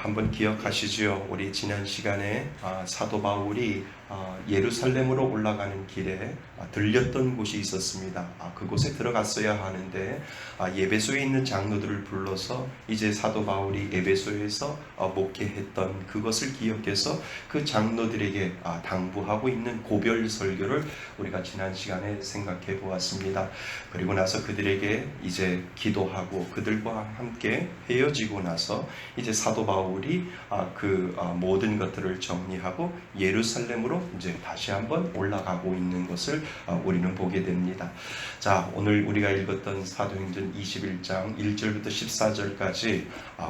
한번 기억하시죠? 우리 지난 시간에 사도 바울이 예루살렘으로 올라가는 길에 들렸던 곳이 있었습니다. 그곳에 들어갔어야 하는데 에베소에 있는 장로들을 불러서 이제 사도 바울이 에베소에서 목회했던 그것을 기억해서 그 장로들에게 당부하고 있는 고별 설교를 우리가 지난 시간에 생각해 보았습니다. 그리고 나서 그들에게 이제 기도하고 그들과 함께 헤어지고 나서 이제 사도 바울이 그 모든 것들을 정리하고 예루살렘으로 이제 다시 한번 올라가고 있는 것을 우리는 보게 됩니다. 자, 오늘 우리가 읽었던 사도행전 21장 1절부터 14절까지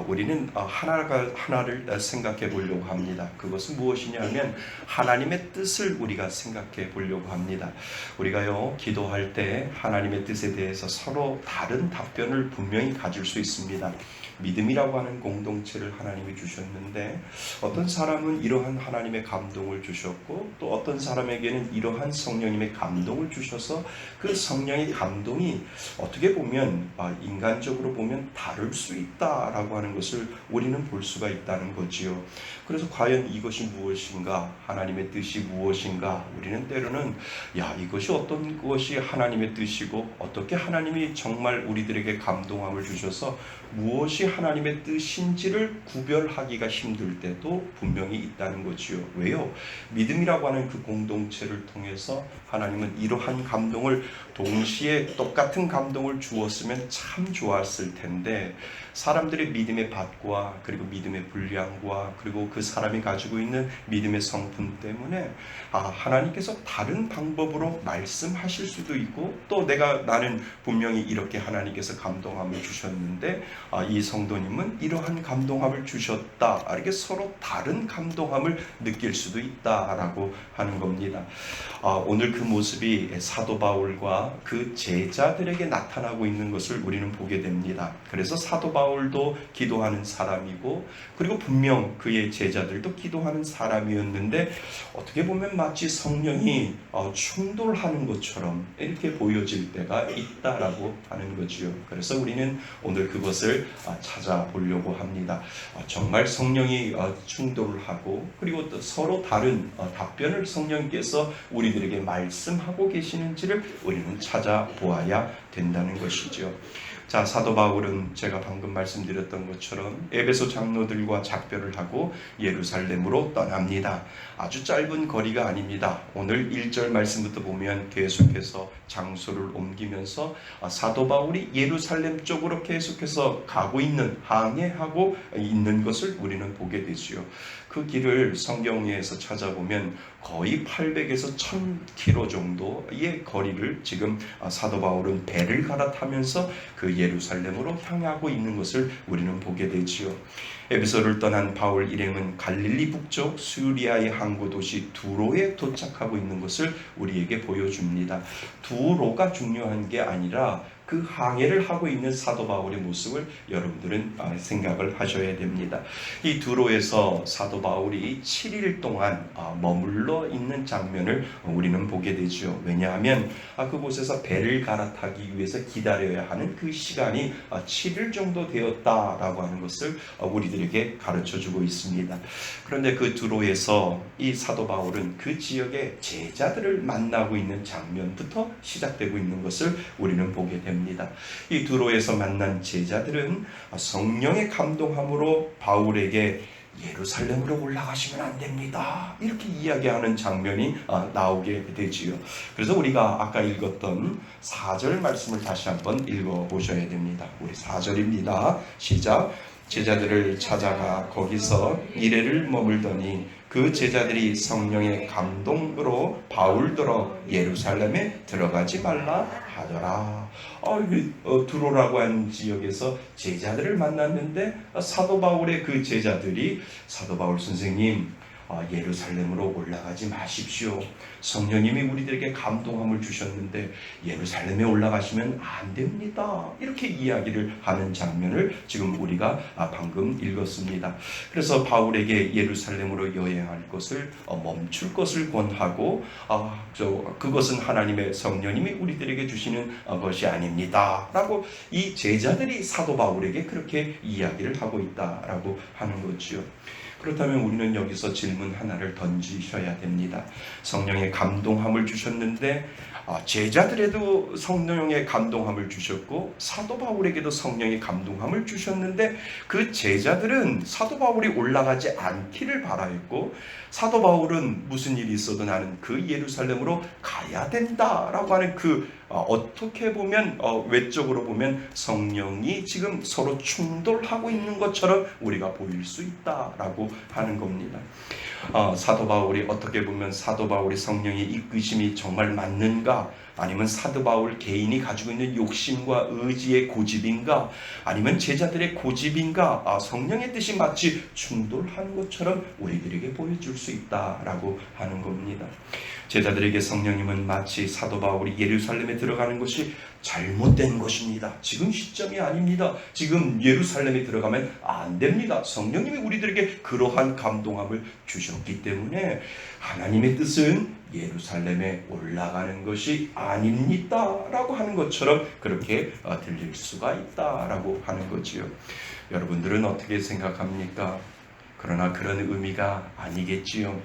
우리는 하나를 생각해 보려고 합니다. 그것은 무엇이냐면 하나님의 뜻을 우리가 생각해 보려고 합니다. 우리가요, 기도할 때 하나님의 뜻에 대해서 서로 다른 답변을 분명히 가질 수 있습니다. 믿음이라고 하는 공동체를 하나님이 주셨는데 어떤 사람은 이러한 하나님의 감동을 주셨고 또 어떤 사람에게는 이러한 성령님의 감동을 주셔서 그 성령의 감동이 어떻게 보면 인간적으로 보면 다를 수 있다라고 하는 것을 우리는 볼 수가 있다는 거지요. 그래서 과연 이것이 무엇인가, 하나님의 뜻이 무엇인가, 우리는 때로는 이것이 어떤 것이 하나님의 뜻이고 어떻게 하나님이 정말 우리들에게 감동함을 주셔서 무엇이 하나님의 뜻인지를 구별하기가 힘들 때도 분명히 있다는 거지요. 왜요? 믿음이라고 하는 그 공동체를 통해서 하나님은 이러한 감동을 동시에 똑같은 감동을 주었으면 참 좋았을 텐데 사람들의 믿음의 밭과 그리고 믿음의 분량과 그리고 그 사람이 가지고 있는 믿음의 성품 때문에 하나님께서 다른 방법으로 말씀하실 수도 있고 또 나는 분명히 이렇게 하나님께서 감동함을 주셨는데 이 성도님은 이러한 감동함을 주셨다. 이렇게 서로 다른 감동함을 느낄 수도 있다라고 하는 겁니다. 오늘 그 모습이 사도 바울과 그 제자들에게 나타나고 있는 것을 우리는 보게 됩니다. 그래서 사도 바울도 기도하는 사람이고 그리고 분명 그의 제자들도 기도하는 사람이었는데 어떻게 보면 마치 성령이 충돌하는 것처럼 이렇게 보여질 때가 있다라고 하는 거지요. 그래서 우리는 오늘 그것을 찾아보려고 합니다. 정말 성령이 충돌을 하고 그리고 또 서로 다른 답변을 성령께서 우리들에게 말씀하고 계시는지를 우리는 찾아보아야 된다는 것이죠. 자, 사도 바울은 제가 방금 말씀드렸던 것처럼 에베소 장로들과 작별을 하고 예루살렘으로 떠납니다. 아주 짧은 거리가 아닙니다. 오늘 1절 말씀부터 보면 계속해서 장소를 옮기면서 사도 바울이 예루살렘 쪽으로 계속해서 가고 있는, 항해하고 있는 것을 우리는 보게 되지요. 그 길을 성경에서 찾아보면 거의 800에서 1000km 정도의 거리를 지금 사도 바울은 배를 갈아타면서 그 예루살렘으로 향하고 있는 것을 우리는 보게 되지요. 에베소를 떠난 바울 일행은 갈릴리 북쪽 수리아의 항구 도시 두로에 도착하고 있는 것을 우리에게 보여줍니다. 두로가 중요한 게 아니라 그 항해를 하고 있는 사도 바울의 모습을 여러분들은 생각을 하셔야 됩니다. 이 두로에서 사도 바울이 7일 동안 머물러 있는 장면을 우리는 보게 되죠. 왜냐하면 그곳에서 배를 갈아타기 위해서 기다려야 하는 그 시간이 7일 정도 되었다라고 하는 것을 우리들에게 가르쳐주고 있습니다. 그런데 그 두로에서 이 사도 바울은 그 지역의 제자들을 만나고 있는 장면부터 시작되고 있는 것을 우리는 보게 됩니다. 이 두로에서 만난 제자들은 성령의 감동함으로 바울에게 예루살렘으로 올라가시면 안 됩니다. 이렇게 이야기하는 장면이 나오게 되지요. 그래서 우리가 아까 읽었던 4절 말씀을 다시 한번 읽어보셔야 됩니다. 우리 4절입니다. 시작. 제자들을 찾아가 거기서 이레를 머물더니 그 제자들이 성령의 감동으로 바울더러 예루살렘에 들어가지 말라 하더라. 두로라고 하는 지역에서 제자들을 만났는데 사도 바울의 그 제자들이 사도 바울 선생님 예루살렘으로 올라가지 마십시오. 성령님이 우리들에게 감동함을 주셨는데 예루살렘에 올라가시면 안 됩니다. 이렇게 이야기를 하는 장면을 지금 우리가 방금 읽었습니다. 그래서 바울에게 예루살렘으로 여행할 것을 멈출 것을 권하고 그것은 하나님의 성령님이 우리들에게 주시는 것이 아닙니다. 라고 이 제자들이 사도 바울에게 그렇게 이야기를 하고 있다라고 하는 거죠. 그렇다면 우리는 여기서 질문 하나를 던지셔야 됩니다. 성령의 감동함을 주셨는데 제자들에도 성령의 감동함을 주셨고 사도 바울에게도 성령의 감동함을 주셨는데 그 제자들은 사도 바울이 올라가지 않기를 바라였고 사도 바울은 무슨 일이 있어도 나는 그 예루살렘으로 가야 된다라고 하는 어떻게 보면 외적으로 보면 성령이 지금 서로 충돌하고 있는 것처럼 우리가 보일 수 있다라고 하는 겁니다. 사도 바울이 어떻게 보면 사도 바울이 성령의 이끄심이 정말 맞는가? 아니면 사도 바울 개인이 가지고 있는 욕심과 의지의 고집인가? 아니면 제자들의 고집인가? 성령의 뜻이 마치 충돌하는 것처럼 우리들에게 보여줄 수 있다라고 하는 겁니다. 제자들에게 성령님은 마치 사도 바울이 예루살렘에 들어가는 것이 잘못된 것입니다. 지금 시점이 아닙니다. 지금 예루살렘에 들어가면 안 됩니다. 성령님이 우리들에게 그러한 감동함을 주셨기 때문에 하나님의 뜻은 예루살렘에 올라가는 것이 아닙니다. 라고 하는 것처럼 그렇게 들릴 수가 있다라고 하는 거지요. 여러분들은 어떻게 생각합니까? 그러나 그런 의미가 아니겠지요.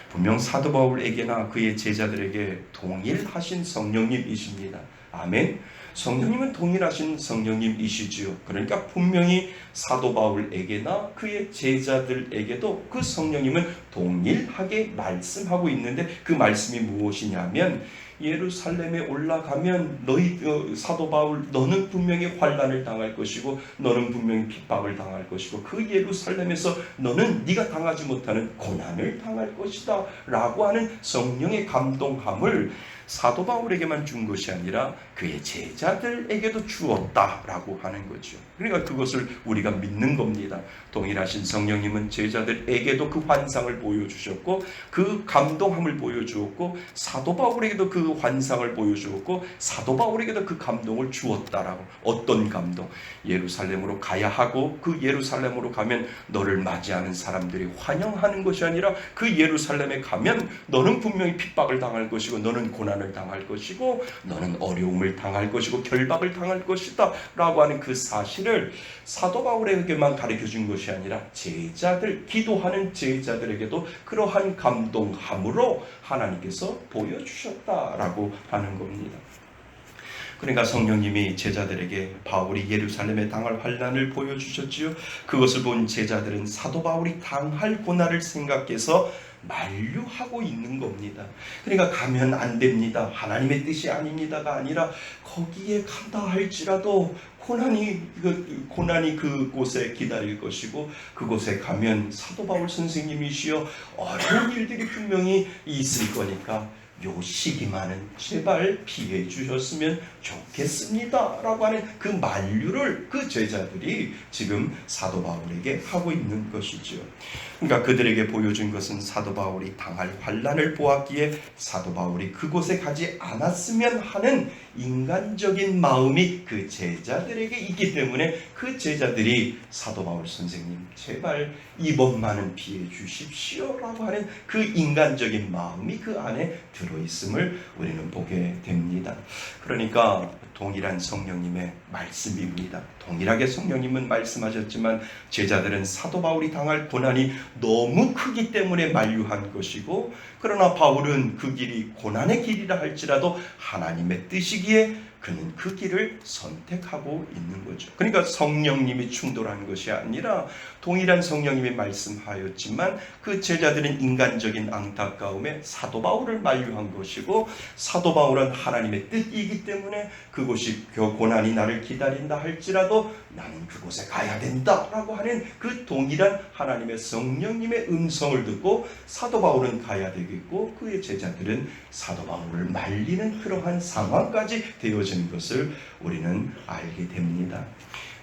분명 사도 바울에게나 그의 제자들에게 동일하신 성령님이십니다. 아멘. 성령님은 동일하신 성령님이시지요. 그러니까 분명히 사도 바울에게나 그의 제자들에게도 그 성령님은 동일하게 말씀하고 있는데 그 말씀이 무엇이냐면 예루살렘에 올라가면 너희 사도 바울 너는 분명히 환난을 당할 것이고 너는 분명히 핍박을 당할 것이고 그 예루살렘에서 너는 네가 당하지 못하는 고난을 당할 것이다 라고 하는 성령의 감동함을 사도 바울에게만 준 것이 아니라 그의 제자들에게도 주었다라고 하는 거죠. 그러니까 그것을 우리가 믿는 겁니다. 동일하신 성령님은 제자들에게도 그 환상을 보여주셨고 그 감동함을 보여주었고 사도 바울에게도 그 환상을 보여주었고 사도 바울에게도 그 감동을 주었다라고. 어떤 감동? 예루살렘으로 가야 하고 그 예루살렘으로 가면 너를 맞이하는 사람들이 환영하는 것이 아니라 그 예루살렘에 가면 너는 분명히 핍박을 당할 것이고 너는 고난을 당할 것이고 너는 어려움을 당할 것이고 결박을 당할 것이다 라고 하는 그 사실을 사도 바울에게만 가르쳐준 것이 아니라 제자들, 기도하는 제자들에게도 그러한 감동함으로 하나님께서 보여주셨다라고 하는 겁니다. 그러니까 성령님이 제자들에게 바울이 예루살렘에 당할 환난을 보여주셨지요. 그것을 본 제자들은 사도 바울이 당할 고난을 생각해서 만류하고 있는 겁니다. 그러니까 가면 안 됩니다. 하나님의 뜻이 아닙니다가 아니라 거기에 간다 할지라도 고난이 그곳에 기다릴 것이고 그곳에 가면 사도 바울 선생님이시여 어려운 일들이 분명히 있을 거니까 요 시기만은 제발 피해 주셨으면 좋겠습니다 라고 하는 그 만류를 그 제자들이 지금 사도 바울에게 하고 있는 것이죠. 그러니까 그들에게 보여준 것은 사도 바울이 당할 환난을 보았기에 사도 바울이 그곳에 가지 않았으면 하는 인간적인 마음이 그 제자들에게 있기 때문에 그 제자들이 사도 바울 선생님 제발 이번만은 피해 주십시오 라고 하는 그 인간적인 마음이 그 안에 들어있음을 우리는 보게 됩니다. 그러니까 동일한 성령님의 말씀입니다. 동일하게 성령님은 말씀하셨지만 제자들은 사도 바울이 당할 고난이 너무 크기 때문에 만류한 것이고 그러나 바울은 그 길이 고난의 길이라 할지라도 하나님의 뜻이기에 그는 그 길을 선택하고 있는 거죠. 그러니까 성령님이 충돌한 것이 아니라 동일한 성령님이 말씀하였지만 그 제자들은 인간적인 안타까움에 사도 바울을 만류한 것이고 사도 바울은 하나님의 뜻이기 때문에 그곳이 고난이 나를 기다린다 할지라도 나는 그곳에 가야 된다라고 하는 그 동일한 하나님의 성령님의 음성을 듣고 사도 바울은 가야 되겠고 그의 제자들은 사도 바울을 말리는 그러한 상황까지 되어진 것을 우리는 알게 됩니다.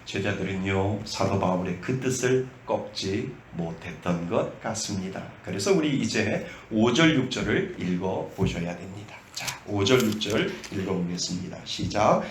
제자들은요 사도 바울의 그 뜻을 꺾지 못했던 것 같습니다. 그래서 우리 이제 5절 6절을 읽어보셔야 됩니다. 자, 5절 6절 읽어보겠습니다. 시작.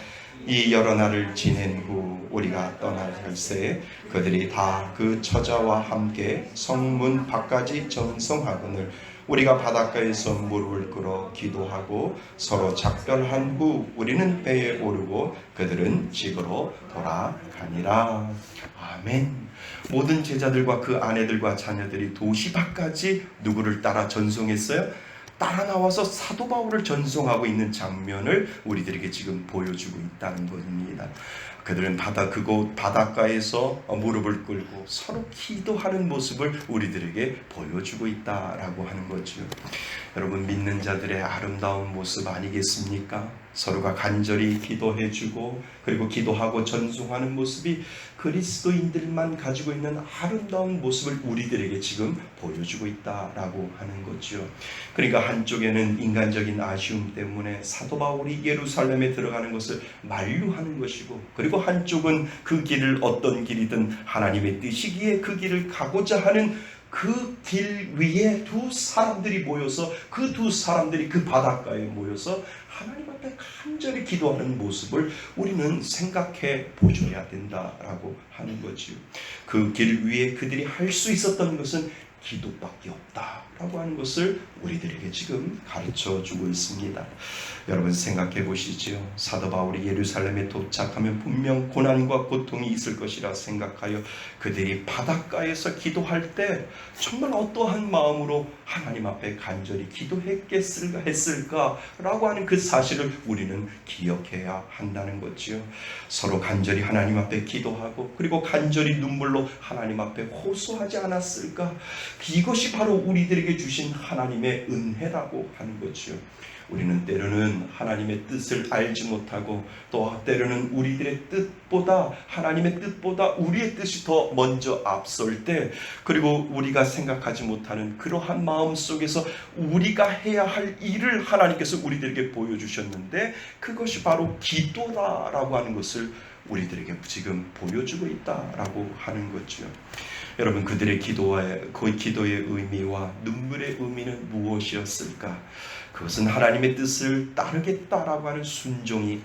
이 여러 날을 지낸 후 우리가 떠나갈새 그들이 다 그 처자와 함께 성문 밖까지 전송하거늘 우리가 바닷가에서 무릎을 꿇어 기도하고 서로 작별한 후 우리는 배에 오르고 그들은 집으로 돌아가니라. 아멘. 모든 제자들과 그 아내들과 자녀들이 도시 밖까지 누구를 따라 전송했어요? 따라 나와서 사도 바울을 전송하고 있는 장면을 우리들에게 지금 보여주고 있다는 것입니다. 그들은 그곳 바닷가에서 무릎을 꿇고 서로 기도하는 모습을 우리들에게 보여주고 있다라고 하는 거죠. 여러분, 믿는 자들의 아름다운 모습 아니겠습니까? 서로가 간절히 기도해주고 그리고 기도하고 전송하는 모습이 그리스도인들만 가지고 있는 아름다운 모습을 우리들에게 지금 보여주고 있다라고 하는 거죠. 그러니까 한쪽에는 인간적인 아쉬움 때문에 사도 바울이 예루살렘에 들어가는 것을 만류하는 것이고, 그리고 한쪽은 그 길을 어떤 길이든 하나님의 뜻이기에 그 길을 가고자 하는 그 길 위에 두 사람들이 모여서 그 두 사람들이 그 바닷가에 모여서 하나님 앞에 간절히 기도하는 모습을 우리는 생각해 보셔야 된다라고 하는 거지요. 그 길 위에 그들이 할 수 있었던 것은 기도밖에 없다라고 하는 것을 우리들에게 지금 가르쳐 주고 있습니다. 여러분 생각해 보시죠. 사도 바울이 예루살렘에 도착하면 분명 고난과 고통이 있을 것이라 생각하여 그들이 바닷가에서 기도할 때 정말 어떠한 마음으로 하나님 앞에 간절히 기도했을까라고 하는 그 사실을 우리는 기억해야 한다는 거지요. 서로 간절히 하나님 앞에 기도하고 그리고 간절히 눈물로 하나님 앞에 호소하지 않았을까? 이것이 바로 우리들에게 주신 하나님의 은혜라고 하는 거지요. 우리는 때로는 하나님의 뜻을 알지 못하고 또 때로는 우리들의 뜻보다 하나님의 뜻보다 우리의 뜻이 더 먼저 앞설 때, 그리고 우리가 생각하지 못하는 그러한 마음 속에서 우리가 해야 할 일을 하나님께서 우리들에게 보여주셨는데 그것이 바로 기도다라고 하는 것을 우리들에게 지금 보여주고 있다라고 하는 거죠. 여러분, 그들의 그 기도의 의미와 눈물의 의미는 무엇이었을까? 그것은 하나님의 뜻을 따르겠다라고 하는 순종이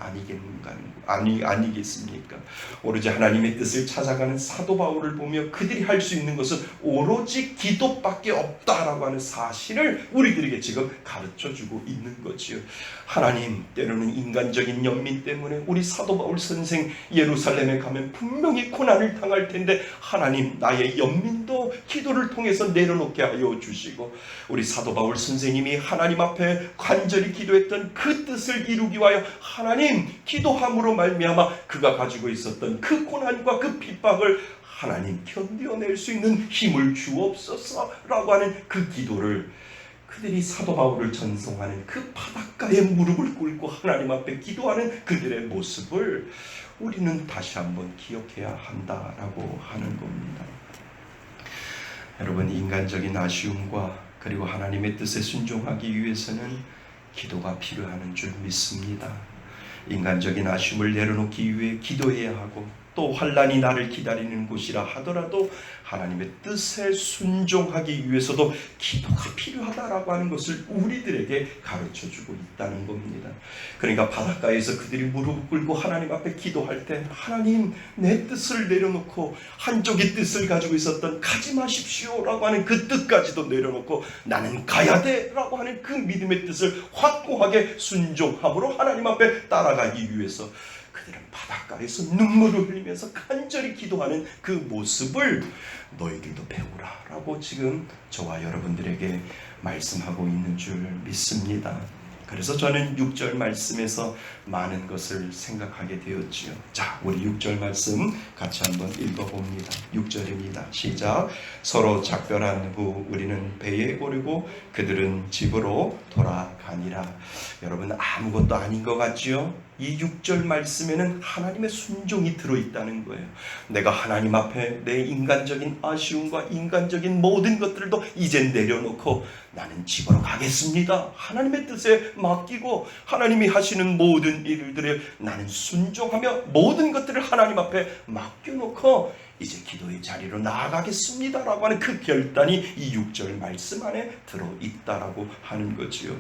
아니겠습니까? 오로지 하나님의 뜻을 찾아가는 사도 바울을 보며 그들이 할 수 있는 것은 오로지 기도밖에 없다라고 하는 사실을 우리들에게 지금 가르쳐주고 있는 거지요. 하나님, 때로는 인간적인 연민 때문에 우리 사도 바울 선생 예루살렘에 가면 분명히 고난을 당할 텐데 하나님, 나의 연민도 기도를 통해서 내려놓게 하여 주시고, 우리 사도 바울 선생님이 하나님 앞에 간절히 기도했던 그 뜻을 이루기 위하여 하나님, 기도함으로 말미암아 그가 가지고 있었던 그 고난과 그 핍박을 하나님 견뎌낼 수 있는 힘을 주옵소서라고 하는 그 기도를, 그들이 사도 바울을 전송하는 그 바닷가에 무릎을 꿇고 하나님 앞에 기도하는 그들의 모습을 우리는 다시 한번 기억해야 한다라고 하는 겁니다. 여러분, 인간적인 아쉬움과 그리고 하나님의 뜻에 순종하기 위해서는 기도가 필요한 줄 믿습니다. 인간적인 아쉬움을 내려놓기 위해 기도해야 하고, 또 환난이 나를 기다리는 곳이라 하더라도 하나님의 뜻에 순종하기 위해서도 기도가 필요하다라고 하는 것을 우리들에게 가르쳐주고 있다는 겁니다. 그러니까 바닷가에서 그들이 무릎 꿇고 하나님 앞에 기도할 때 하나님, 내 뜻을 내려놓고 한쪽의 뜻을 가지고 있었던 가지 마십시오라고 하는 그 뜻까지도 내려놓고 나는 가야 돼라고 하는 그 믿음의 뜻을 확고하게 순종함으로 하나님 앞에 따라가기 위해서 그들은 바닷가에서 눈물을 흘리면서 간절히 기도하는 그 모습을 너희들도 배우라 라고 지금 저와 여러분들에게 말씀하고 있는 줄 믿습니다. 그래서 저는 6절 말씀에서 많은 것을 생각하게 되었지요. 자, 우리 6절 말씀 같이 한번 읽어봅니다. 6절입니다. 시작. 서로 작별한 후 우리는 배에 오르고 그들은 집으로 돌아가 아니라 여러분 아무것도 아닌 것 같지요? 이 6절 말씀에는 하나님의 순종이 들어있다는 거예요. 내가 하나님 앞에 내 인간적인 아쉬움과 인간적인 모든 것들도 이제 내려놓고 나는 집으로 가겠습니다. 하나님의 뜻에 맡기고 하나님이 하시는 모든 일들에 나는 순종하며 모든 것들을 하나님 앞에 맡겨놓고 이제 기도의 자리로 나아가겠습니다 라고 하는 그 결단이 이 6절 말씀 안에 들어있다라고 하는 거지요.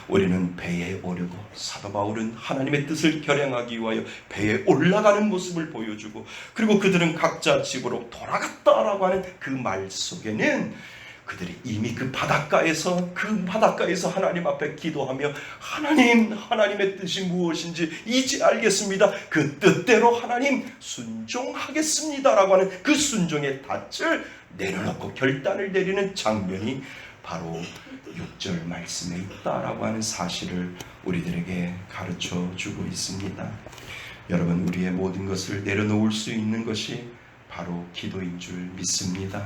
우리는 배에 오르고 사도 바울은 하나님의 뜻을 결행하기 위하여 배에 올라가는 모습을 보여주고, 그리고 그들은 각자 집으로 돌아갔다라고 하는 그 말 속에는 그들이 이미 그 바닷가에서 하나님 앞에 기도하며 하나님의 뜻이 무엇인지 이제 알겠습니다. 그 뜻대로 하나님 순종하겠습니다라고 하는 그 순종의 닻을 내려놓고 결단을 내리는 장면이 바로 6절 말씀에 있다라고 하는 사실을 우리들에게 가르쳐 주고 있습니다. 여러분, 우리의 모든 것을 내려놓을 수 있는 것이 바로 기도인 줄 믿습니다.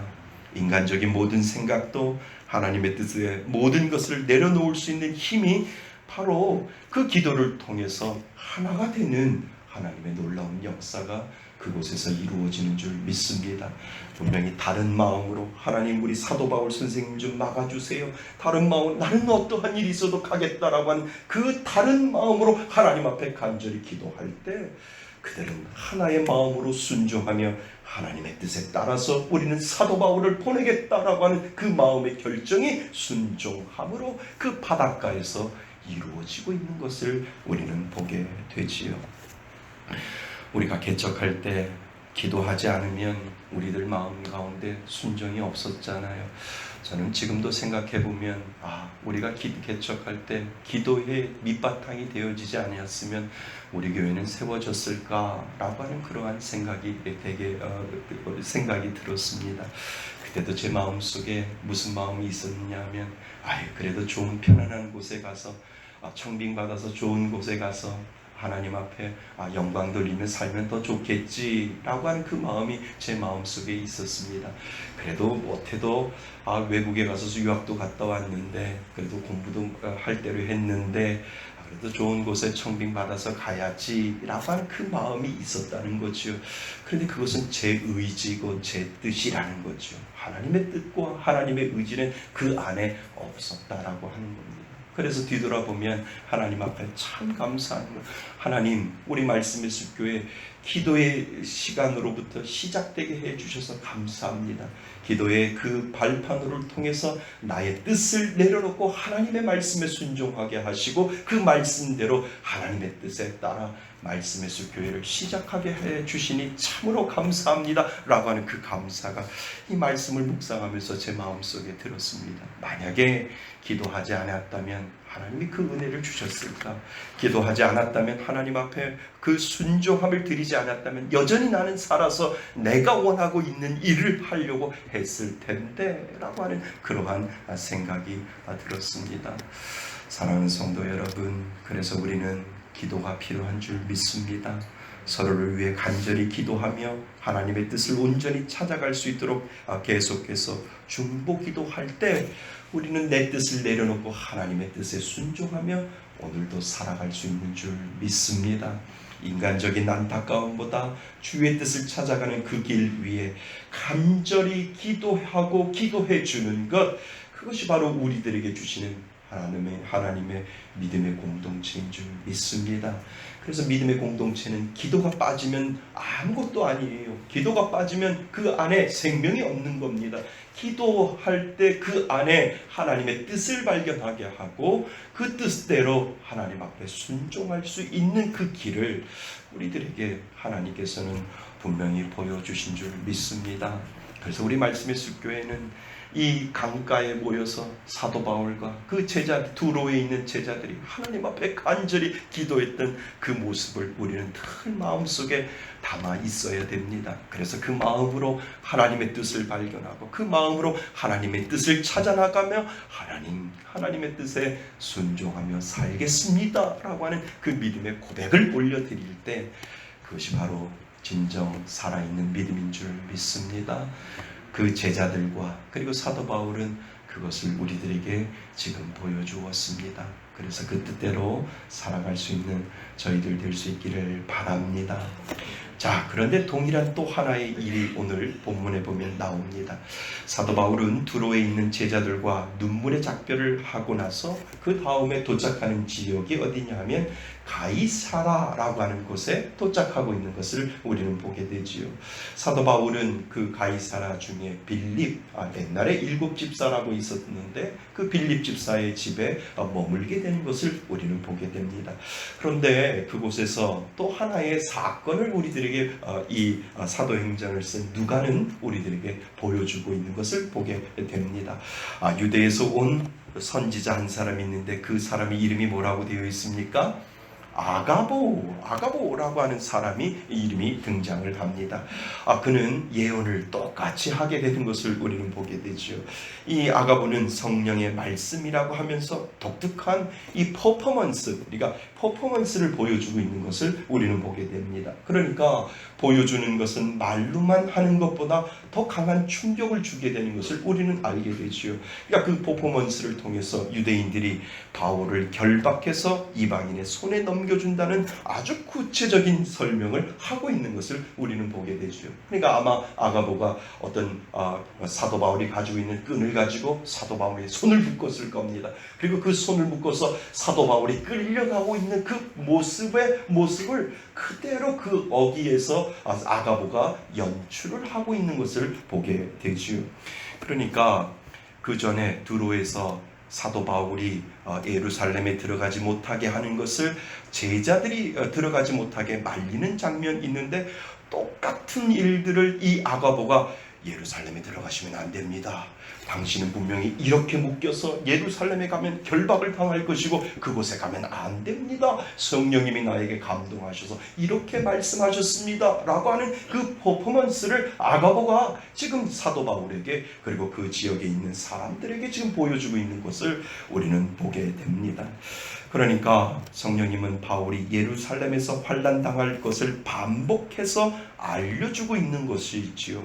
인간적인 모든 생각도 하나님의 뜻에 모든 것을 내려놓을 수 있는 힘이 바로 그 기도를 통해서 하나가 되는 하나님의 놀라운 역사가 그곳에서 이루어지는 줄 믿습니다. 분명히 다른 마음으로 하나님 우리 사도 바울 선생님 좀 막아주세요. 다른 마음, 나는 어떠한 일이 있어도 가겠다라고 하는 그 다른 마음으로 하나님 앞에 간절히 기도할 때 그들은 하나의 마음으로 순종하며 하나님의 뜻에 따라서 우리는 사도 바울을 보내겠다라고 하는 그 마음의 결정이 순종함으로 그 바닷가에서 이루어지고 있는 것을 우리는 보게 되지요. 우리가 개척할 때 기도하지 않으면 우리들 마음 가운데 순종이 없었잖아요. 저는 지금도 생각해보면 우리가 개척할 때 기도의 밑바탕이 되어지지 않았으면 우리 교회는 세워졌을까라고 하는 그러한 생각이 들었습니다. 그때도 제 마음속에 무슨 마음이 있었냐면 그래도 좋은 편안한 곳에 가서 청빙받아서 좋은 곳에 가서 하나님 앞에 영광 돌리며 살면 더 좋겠지라고 하는 그 마음이 제 마음속에 있었습니다. 그래도 못해도 외국에 가서 유학도 갔다 왔는데 그래도 공부도 할 대로 했는데 그래도 좋은 곳에 청빙받아서 가야지라고 하는 그 마음이 있었다는 거죠. 그런데 그것은 제 의지고 제 뜻이라는 거죠. 하나님의 뜻과 하나님의 의지는 그 안에 없었다라고 하는 겁니다. 그래서 뒤돌아보면 하나님 앞에 참 감사한 거, 하나님 우리 말씀의 숲교회 기도의 시간으로부터 시작되게 해주셔서 감사합니다. 기도의 그 발판을 통해서 나의 뜻을 내려놓고 하나님의 말씀에 순종하게 하시고 그 말씀대로 하나님의 뜻에 따라 말씀의 숲교회를 시작하게 해주시니 참으로 감사합니다 라고 하는 그 감사가 이 말씀을 묵상하면서 제 마음속에 들었습니다. 만약에 기도하지 않았다면 하나님이 그 은혜를 주셨을까? 기도하지 않았다면 하나님 앞에 그 순종함을 드리지 않았다면 여전히 나는 살아서 내가 원하고 있는 일을 하려고 했을 텐데 라고 하는 그러한 생각이 들었습니다. 사랑하는 성도 여러분, 그래서 우리는 기도가 필요한 줄 믿습니다. 서로를 위해 간절히 기도하며 하나님의 뜻을 온전히 찾아갈 수 있도록 계속해서 중보 기도할 때 우리는 내 뜻을 내려놓고 하나님의 뜻에 순종하며 오늘도 살아갈 수 있는 줄 믿습니다. 인간적인 안타까움보다 주의 뜻을 찾아가는 그 길 위에 간절히 기도하고 기도해 주는 것, 그것이 바로 우리들에게 주시는 하나님의 믿음의 공동체인 줄 믿습니다. 그래서 믿음의 공동체는 기도가 빠지면 아무것도 아니에요. 기도가 빠지면 그 안에 생명이 없는 겁니다. 기도할 때 그 안에 하나님의 뜻을 발견하게 하고 그 뜻대로 하나님 앞에 순종할 수 있는 그 길을 우리들에게 하나님께서는 분명히 보여주신 줄 믿습니다. 그래서 우리 말씀의 숲교회는 이 강가에 모여서 사도 바울과 그 제자 두 로에 있는 제자들이 하나님 앞에 간절히 기도했던 그 모습을 우리는 늘 마음속에 담아 있어야 됩니다. 그래서 그 마음으로 하나님의 뜻을 발견하고 그 마음으로 하나님의 뜻을 찾아나가며 하나님의 뜻에 순종하며 살겠습니다 라고 하는 그 믿음의 고백을 올려드릴 때 그것이 바로 진정 살아있는 믿음인 줄 믿습니다. 그 제자들과 그리고 사도 바울은 그것을 우리들에게 지금 보여주었습니다. 그래서 그 뜻대로 살아갈 수 있는 저희들 될 수 있기를 바랍니다. 자, 그런데 동일한 또 하나의 일이 오늘 본문에 보면 나옵니다. 사도 바울은 두로에 있는 제자들과 눈물의 작별을 하고 나서 그 다음에 도착하는 지역이 어디냐 하면 가이사라라고 하는 곳에 도착하고 있는 것을 우리는 보게 되지요. 사도 바울은 그 가이사라 중에 빌립, 옛날에 일곱 집사라고 있었는데 그 빌립 집사의 집에 머물게 되는 것을 우리는 보게 됩니다. 그런데 그곳에서 또 하나의 사건을 우리들에게 이 사도행전을 쓴 누가는 우리들에게 보여주고 있는 것을 보게 됩니다. 유대에서 온 선지자 한 사람이 있는데 그 사람의 이름이 뭐라고 되어 있습니까? 아가보라고 하는 사람이 이름이 등장을 합니다. 그는 예언을 똑같이 하게 되는 것을 우리는 보게 되죠. 이 아가보는 성령의 말씀이라고 하면서 독특한 이 퍼포먼스, 우리가 퍼포먼스를 보여주고 있는 것을 우리는 보게 됩니다. 그러니까 보여주는 것은 말로만 하는 것보다 더 강한 충격을 주게 되는 것을 우리는 알게 되죠. 그러니까 그 퍼포먼스를 통해서 유대인들이 바울을 결박해서 이방인의 손에 넘겨준다는 아주 구체적인 설명을 하고 있는 것을 우리는 보게 되죠. 그러니까 아마 아가보가 어떤 사도 바울이 가지고 있는 끈을 가지고 사도 바울의 손을 묶었을 겁니다. 그리고 그 손을 묶어서 사도 바울이 끌려가고 있는 그 모습을 그대로 그 어귀에서 아가보가 연출을 하고 있는 것을 보게 되지요. 그러니까 그 전에 두로에서 사도 바울이 예루살렘에 들어가지 못하게 하는 것을 제자들이 들어가지 못하게 말리는 장면이 있는데 똑같은 일들을 이 아가보가 예루살렘에 들어가시면 안 됩니다. 당신은 분명히 이렇게 묶여서 예루살렘에 가면 결박을 당할 것이고 그곳에 가면 안 됩니다. 성령님이 나에게 감동하셔서 이렇게 말씀하셨습니다. 라고 하는 그 퍼포먼스를 아가보가 지금 사도 바울에게 그리고 그 지역에 있는 사람들에게 지금 보여주고 있는 것을 우리는 보게 됩니다. 그러니까 성령님은 바울이 예루살렘에서 환난당할 것을 반복해서 알려주고 있는 것이 있지요.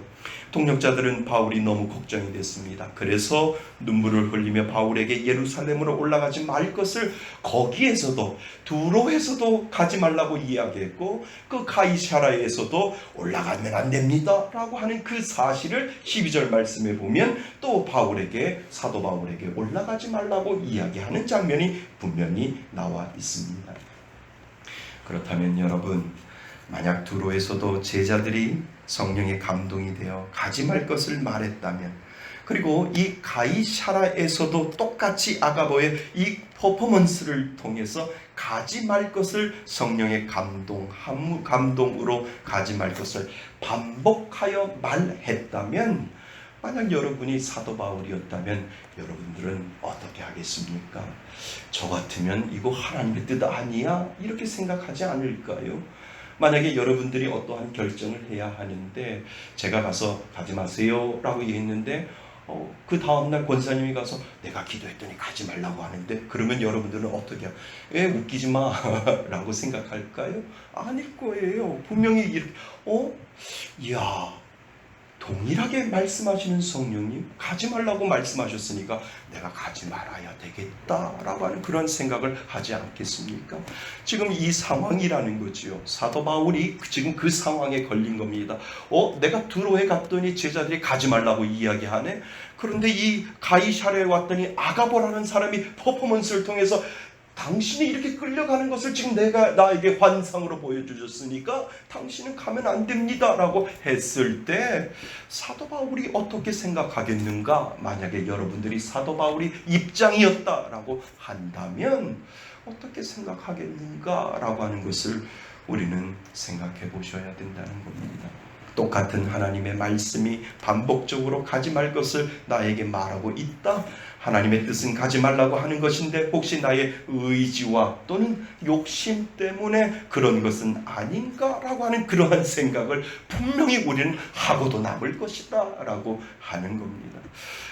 동역자들은 바울이 너무 걱정이 됐습니다. 그래서 눈물을 흘리며 바울에게 예루살렘으로 올라가지 말 것을 거기에서도 두로에서도 가지 말라고 이야기했고 그 가이사라에서도 올라가면 안 됩니다 라고 하는 그 사실을 12절 말씀에 보면 또 바울에게 사도 바울에게 올라가지 말라고 이야기하는 장면이 분명히 나와 있습니다. 그렇다면 여러분, 만약 두로에서도 제자들이 성령의 감동이 되어 가지 말 것을 말했다면, 그리고 이 가이사라에서도 똑같이 아가보의 이 퍼포먼스를 통해서 가지 말 것을 성령의 감동으로 가지 말 것을 반복하여 말했다면, 만약 여러분이 사도 바울이었다면 여러분들은 어떻게 하겠습니까? 저 같으면 이거 하나님의 뜻 아니야? 이렇게 생각하지 않을까요? 만약에 여러분들이 어떠한 결정을 해야 하는데 제가 가서 가지 마세요 라고 얘기했는데 그 다음날 권사님이 가서 내가 기도했더니 가지 말라고 하는데, 그러면 여러분들은 어떻게 해요? 웃기지 마 라고 생각할까요? 아닐 거예요. 분명히 이렇게 이야, 동일하게 말씀하시는 성령님, 가지 말라고 말씀하셨으니까 내가 가지 말아야 되겠다라고 하는 그런 생각을 하지 않겠습니까? 지금 이 상황이라는 거지요. 사도 바울이 지금 그 상황에 걸린 겁니다. 내가 두로에 갔더니 제자들이 가지 말라고 이야기하네. 그런데 이 가이사랴에 왔더니 아가보라는 사람이 퍼포먼스를 통해서 당신이 이렇게 끌려가는 것을 지금 내가 나에게 환상으로 보여주셨으니까 당신은 가면 안 됩니다 라고 했을 때 사도 바울이 어떻게 생각하겠는가? 만약에 여러분들이 사도 바울이 입장이었다라고 한다면 어떻게 생각하겠는가? 라고 하는 것을 우리는 생각해 보셔야 된다는 겁니다. 똑같은 하나님의 말씀이 반복적으로 가지 말 것을 나에게 말하고 있다. 하나님의 뜻은 가지 말라고 하는 것인데 혹시 나의 의지와 또는 욕심 때문에 그런 것은 아닌가라고 하는 그러한 생각을 분명히 우리는 하고도 남을 것이다 라고 하는 겁니다.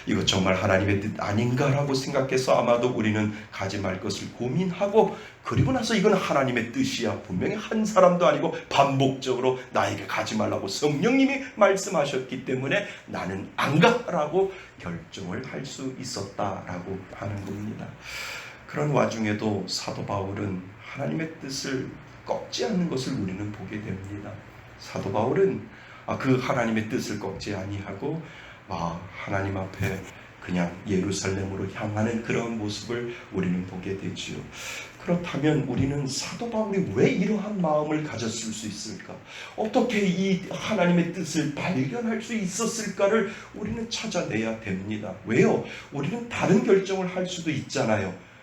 이거 정말 하나님의 뜻 아닌가라고 생각해서 아마도 우리는 가지 말 것을 고민하고, 그리고 나서 이건 하나님의 뜻이야, 분명히 한 사람도 아니고 반복적으로 나에게 가지 말라고 성령님이 말씀하셨기 때문에 나는 안 가라고 결정을 할 수 있었다라고 하는 겁니다. 그런 와중에도 사도 바울은 하나님의 뜻을 꺾지 않는 것을 우리는 보게 됩니다. 사도 바울은 그 하나님의 뜻을 꺾지 아니하고 하나님 앞에 그냥 예루살렘으로 향하는 그런 모습을 우리는 보게 되지요. 그렇다면 우리는 사도 바울이 왜 이러한 마음을 가졌을 수 있을까? 어떻게 이 하나님의 뜻을 발견할 수 있었을까를 우리는 찾아내야 됩니다. 왜요? 우리는 다른 결정을 할 수도 있잖아요.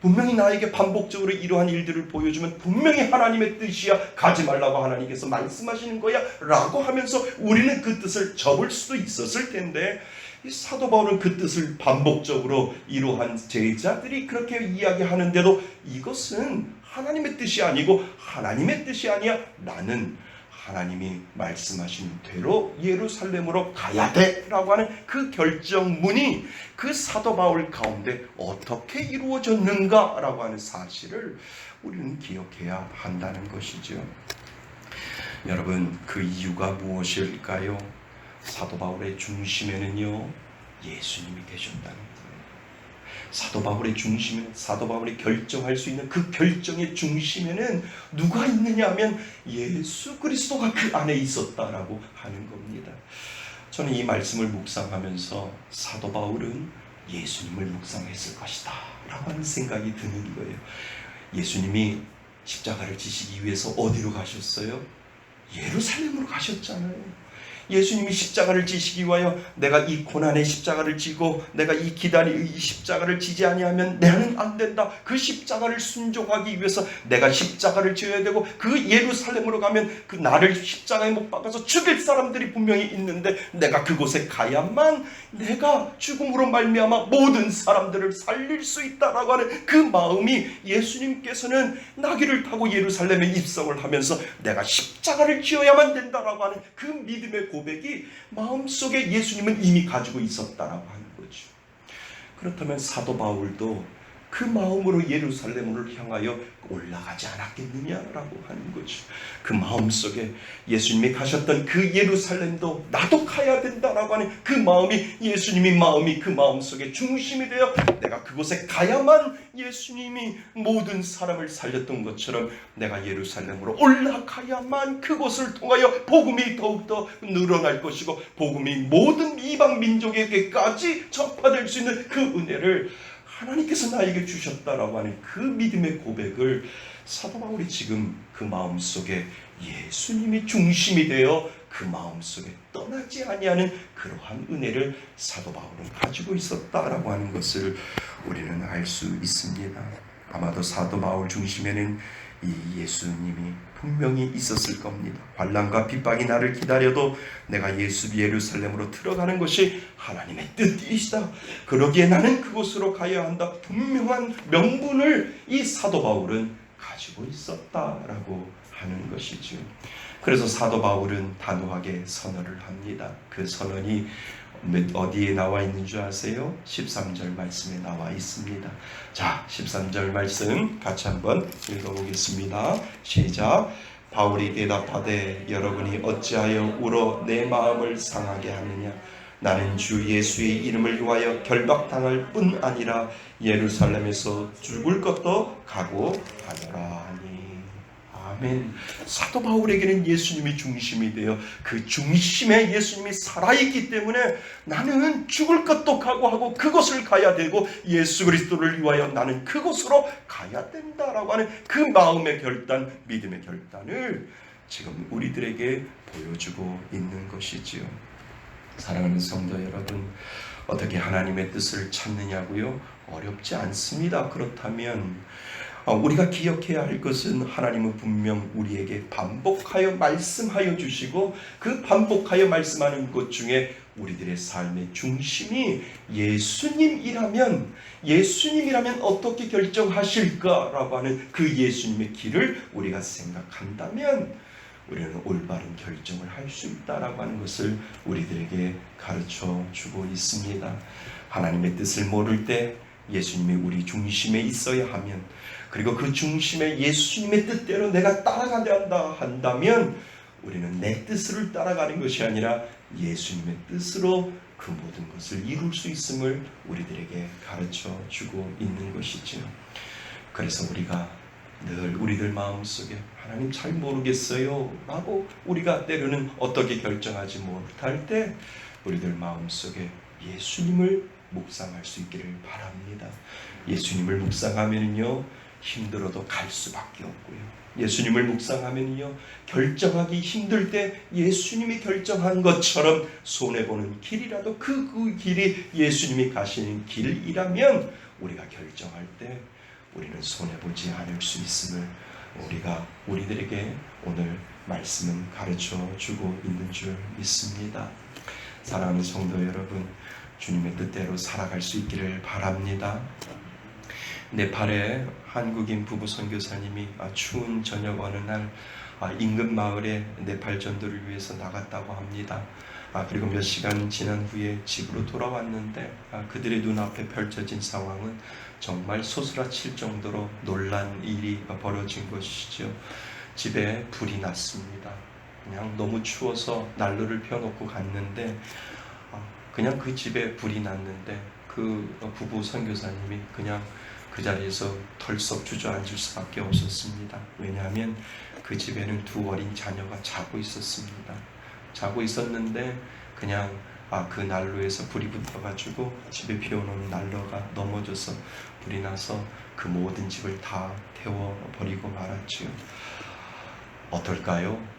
분명히 나에게 반복적으로 이러한 일들을 보여주면 분명히 하나님의 뜻이야, 가지 말라고 하나님께서 말씀하시는 거야 라고 하면서 우리는 그 뜻을 접을 수도 있었을 텐데, 이 사도 바울은 그 뜻을 반복적으로 이러한 제자들이 그렇게 이야기하는데도 이것은 하나님의 뜻이 아니고 하나님의 뜻이 아니야, 나는 하나님이 말씀하신 대로 예루살렘으로 가야 돼 라고 하는 그 결정문이 그 사도 바울 가운데 어떻게 이루어졌는가 라고 하는 사실을 우리는 기억해야 한다는 것이죠. 여러분, 그 이유가 무엇일까요? 사도 바울의 중심에는요, 예수님이 계셨다는 거예요. 사도 바울의 중심에, 사도 바울이 결정할 수 있는 그 결정의 중심에는 누가 있느냐 하면 예수 그리스도가 그 안에 있었다라고 하는 겁니다. 저는 이 말씀을 묵상하면서 사도 바울은 예수님을 묵상했을 것이다 라고 하는 생각이 드는 거예요. 예수님이 십자가를 지시기 위해서 어디로 가셨어요? 예루살렘으로 가셨잖아요. 예수님이 십자가를 지시기 위하여 내가 이 고난의 십자가를 지고 내가 이 십자가를 지지 아니하면 나는 안 된다. 그 십자가를 순종하기 위해서 내가 십자가를 지어야 되고, 그 예루살렘으로 가면 그 나를 십자가에 못 박아서 죽일 사람들이 분명히 있는데 내가 그곳에 가야만 내가 죽음으로 말미암아 모든 사람들을 살릴 수 있다라고 하는 그 마음이, 예수님께서는 나귀를 타고 예루살렘에 입성을 하면서 내가 십자가를 지어야만 된다라고 하는 그 믿음의 고백이 마음속에 예수님은 이미 가지고 있었다라고 하는 거죠. 그렇다면 사도 바울도 그 마음으로 예루살렘을 향하여 올라가지 않았겠느냐라고 하는 거죠. 그 마음속에 예수님이 가셨던 그 예루살렘도 나도 가야 된다라고 하는 그 마음이, 예수님의 마음이 그 마음속에 중심이 되어 내가 그곳에 가야만 예수님이 모든 사람을 살렸던 것처럼 내가 예루살렘으로 올라가야만 그곳을 통하여 복음이 더욱더 늘어날 것이고 복음이 모든 이방 민족에게까지 전파될 수 있는 그 은혜를 하나님께서 나에게 주셨다라고 하는 그 믿음의 고백을 사도 바울이 지금 그 마음속에 예수님이 중심이 되어 그 마음속에 떠나지 아니하는 그러한 은혜를 사도 바울은 가지고 있었다라고 하는 것을 우리는 알 수 있습니다. 아마도 사도 바울 중심에는 이 예수님이 분명히 있었을 겁니다. 환난과 핍박이 나를 기다려도 내가 예루살렘으로 들어가는 것이 하나님의 뜻이다. 그러기에 나는 그곳으로 가야 한다. 분명한 명분을 이 사도 바울은 가지고 있었다라고 하는 것이죠. 그래서 사도 바울은 단호하게 선언을 합니다. 그 선언이 어디에 나와 있는 줄 아세요? 13절 말씀에 나와 있습니다. 자, 13절 말씀 같이 한번 읽어보겠습니다. 시작. 바울이 대답하되 여러분이 어찌하여 울어 내 마음을 상하게 하느냐? 나는 주 예수의 이름을 위하여 결박당할 뿐 아니라 예루살렘에서 죽을 것도 각오하노라 하니. 아멘. 사도 바울에게는 예수님이 중심이 되어 그 중심에 예수님이 살아있기 때문에 나는 죽을 것도 각오하고 그곳을 가야 되고 예수 그리스도를 위하여 나는 그곳으로 가야 된다라고 하는 그 마음의 결단, 믿음의 결단을 지금 우리들에게 보여주고 있는 것이지요. 사랑하는 성도 여러분, 어떻게 하나님의 뜻을 찾느냐고요? 어렵지 않습니다. 그렇다면 우리가 기억해야 할 것은 하나님은 분명 우리에게 반복하여 말씀하여 주시고 그 반복하여 말씀하는 것 중에 우리들의 삶의 중심이 예수님이라면 어떻게 결정하실까라고 하는 그 예수님의 길을 우리가 생각한다면 우리는 올바른 결정을 할 수 있다라고 하는 것을 우리들에게 가르쳐 주고 있습니다. 하나님의 뜻을 모를 때 예수님이 우리 중심에 있어야 하면, 그리고 그 중심에 예수님의 뜻대로 내가 따라가야 한다 한다면 우리는 내 뜻을 따라가는 것이 아니라 예수님의 뜻으로 그 모든 것을 이룰 수 있음을 우리들에게 가르쳐 주고 있는 것이지요. 그래서 우리가 늘 우리들 마음속에 하나님 잘 모르겠어요 라고 우리가 때로는 어떻게 결정하지 못할 때 우리들 마음속에 예수님을 묵상할 수 있기를 바랍니다. 예수님을 묵상하면요 힘들어도 갈 수밖에 없고요. 예수님을 묵상하면요 결정하기 힘들 때 예수님이 결정한 것처럼 손해보는 길이라도 그 길이 예수님이 가시는 길이라면 우리가 결정할 때 우리는 손해보지 않을 수 있음을 우리가 우리들에게 오늘 말씀은 가르쳐 주고 있는 줄 믿습니다. 사랑하는 성도 여러분, 주님의 뜻대로 살아갈 수 있기를 바랍니다. 네팔의 한국인 부부 선교사님이 추운 저녁 어느 날 인근 마을에 네팔 전도를 위해서 나갔다고 합니다. 그리고 몇 시간 지난 후에 집으로 돌아왔는데 그들의 눈앞에 펼쳐진 상황은 정말 소스라칠 정도로 놀란 일이 벌어진 것이죠. 집에 불이 났습니다. 그냥 너무 추워서 난로를 펴놓고 갔는데 그냥 그 집에 불이 났는데 그 부부 선교사님이 그냥 그 자리에서 털썩 주저앉을 수밖에 없었습니다. 왜냐하면 그 집에는 두 어린 자녀가 자고 있었습니다. 자고 있었는데 그냥 그 난로에서 불이 붙어가지고 집에 피워놓은 난로가 넘어져서 불이 나서 그 모든 집을 다 태워버리고 말았지요. 어떨까요?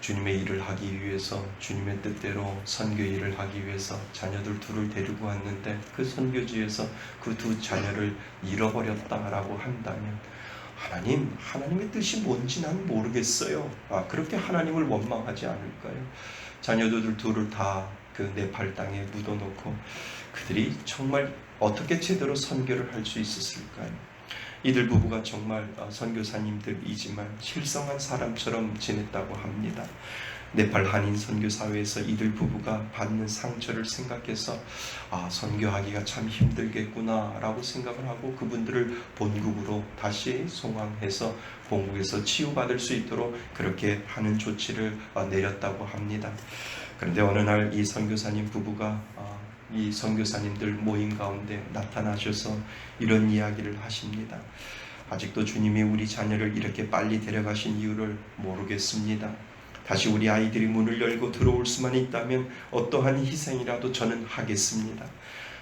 주님의 일을 하기 위해서 주님의 뜻대로 선교 일을 하기 위해서 자녀들 둘을 데리고 왔는데 그 선교지에서 그 두 자녀를 잃어버렸다라고 한다면 하나님의 뜻이 뭔지 난 모르겠어요. 그렇게 하나님을 원망하지 않을까요? 자녀들 둘을 다 그 네팔 땅에 묻어놓고 그들이 정말 어떻게 제대로 선교를 할 수 있었을까요? 이들 부부가 정말 선교사님들이지만 실성한 사람처럼 지냈다고 합니다. 네팔 한인 선교사회에서 이들 부부가 받는 상처를 생각해서 선교하기가 참 힘들겠구나 라고 생각을 하고 그분들을 본국으로 다시 송환해서 본국에서 치유받을 수 있도록 그렇게 하는 조치를 내렸다고 합니다. 그런데 어느 날 이 선교사님 부부가 이 선교사님들 모임 가운데 나타나셔서 이런 이야기를 하십니다. 아직도 주님이 우리 자녀를 이렇게 빨리 데려가신 이유를 모르겠습니다. 다시 우리 아이들이 문을 열고 들어올 수만 있다면 어떠한 희생이라도 저는 하겠습니다.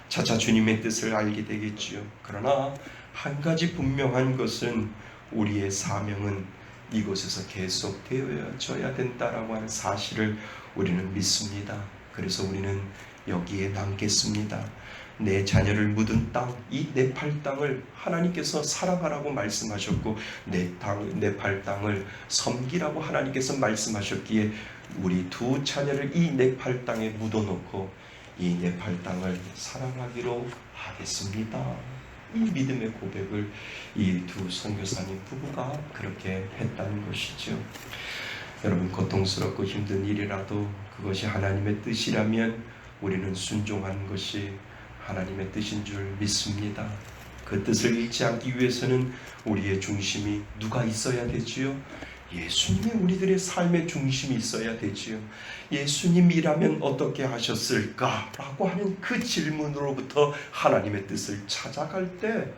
차차 주님의 뜻을 알게 되겠지요. 그러나 한 가지 분명한 것은 우리의 사명은 이곳에서 계속되어져야 된다라고 하는 사실을 우리는 믿습니다. 그래서 우리는 여기에 남겠습니다. 내 자녀를 묻은 땅, 이 네팔 땅을 하나님께서 사랑하라고 말씀하셨고 네팔 땅을 섬기라고 하나님께서 말씀하셨기에 우리 두 자녀를 이 네팔 땅에 묻어놓고 이 네팔 땅을 사랑하기로 하겠습니다. 이 믿음의 고백을 이 두 선교사님 부부가 그렇게 했다는 것이죠. 여러분, 고통스럽고 힘든 일이라도 그것이 하나님의 뜻이라면 우리는 순종하는 것이 하나님의 뜻인 줄 믿습니다. 그 뜻을 잃지 않기 위해서는 우리의 중심이 누가 있어야 되지요? 예수님이 우리들의 삶의 중심이 있어야 되지요. 예수님이라면 어떻게 하셨을까? 라고 하는 그 질문으로부터 하나님의 뜻을 찾아갈 때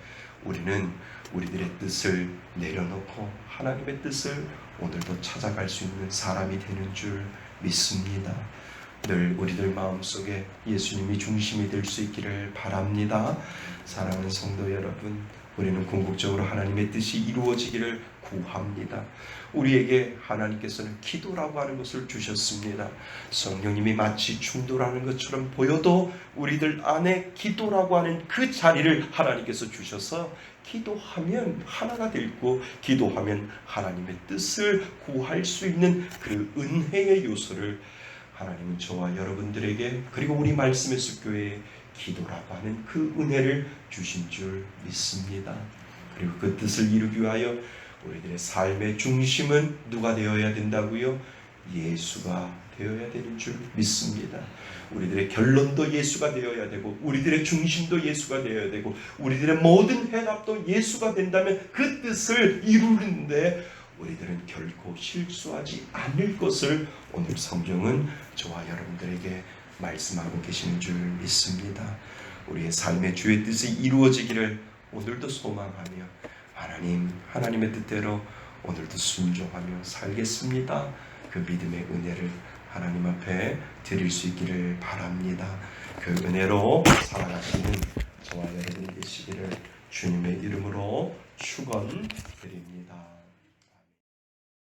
우리는 우리들의 뜻을 내려놓고 하나님의 뜻을 오늘도 찾아갈 수 있는 사람이 되는 줄 믿습니다. 늘 우리들 마음속에 예수님이 중심이 될 수 있기를 바랍니다. 사랑하는 성도 여러분, 우리는 궁극적으로 하나님의 뜻이 이루어지기를 구합니다. 우리에게 하나님께서는 기도라고 하는 것을 주셨습니다. 성령님이 마치 충돌하는 것처럼 보여도 우리들 안에 기도라고 하는 그 자리를 하나님께서 주셔서 기도하면 하나가 되고 기도하면 하나님의 뜻을 구할 수 있는 그 은혜의 요소를 하나님은 저와 여러분들에게 그리고 우리 말씀의 숲교회에 기도라고 하는 그 은혜를 주신 줄 믿습니다. 그리고 그 뜻을 이루기 위하여 우리들의 삶의 중심은 누가 되어야 된다고요? 예수가 되어야 되는 줄 믿습니다. 우리들의 결론도 예수가 되어야 되고 우리들의 중심도 예수가 되어야 되고 우리들의 모든 해답도 예수가 된다면 그 뜻을 이루는데 우리들은 결코 실수하지 않을 것을 오늘 성경은 저와 여러분들에게 말씀하고 계시는 줄 믿습니다. 우리의 삶의 주의 뜻이 이루어지기를 오늘도 소망하며 하나님의 뜻대로 오늘도 순종하며 살겠습니다. 그 믿음의 은혜를 하나님 앞에 드릴 수 있기를 바랍니다. 그 은혜로 살아가시는 저와 여러분이 되시기를 주님의 이름으로 축원합니다.